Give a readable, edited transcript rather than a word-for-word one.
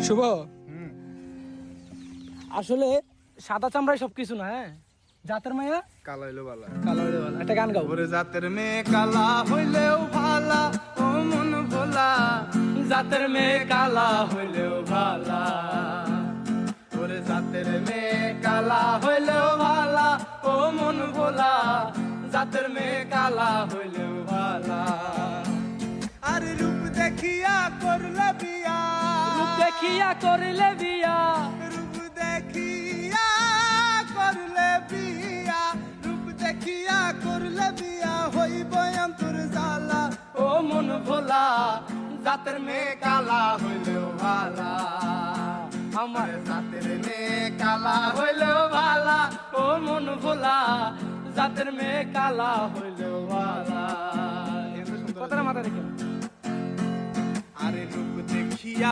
শুভ, আসলে সাদা চামড়ায় সবকিছু না। হ্যাঁ, জাতের মেয়ে কালা হইলেও ভালা, কালো হইলে ভালো। একটা গান গাও। ওরে জাতের মেয়ে কালা হইলেও ভালা, ও মন ভোলা, জাতের মেয়ে কালা হইলেও ভালা, ওরে জাতের মেয়ে কালা হইলেও ভালা, ও মন ভোলা, জাতের মেয়ে কালা হইলেও ভালা। আর রূপ দেখিয়া করলে বিয়া, রূপ দেখিয়া করিলে বিয়া, রূপ দেখিয়া করলে বিয়া, রূপ দেখিয়া করলে বিয়া, হইব অন্তর জ্বালা, ও মন ভোলা, জাতের মেয়ে কালা হইলেও ভালা। আমার জাতের মেয়ে কালা হইলেও ভালা, ও মন ভোলা, জাতের মেয়ে কালা হইলেও ভালা। কথাটা মাথা রেখে। আরে রূপ দেখিয়া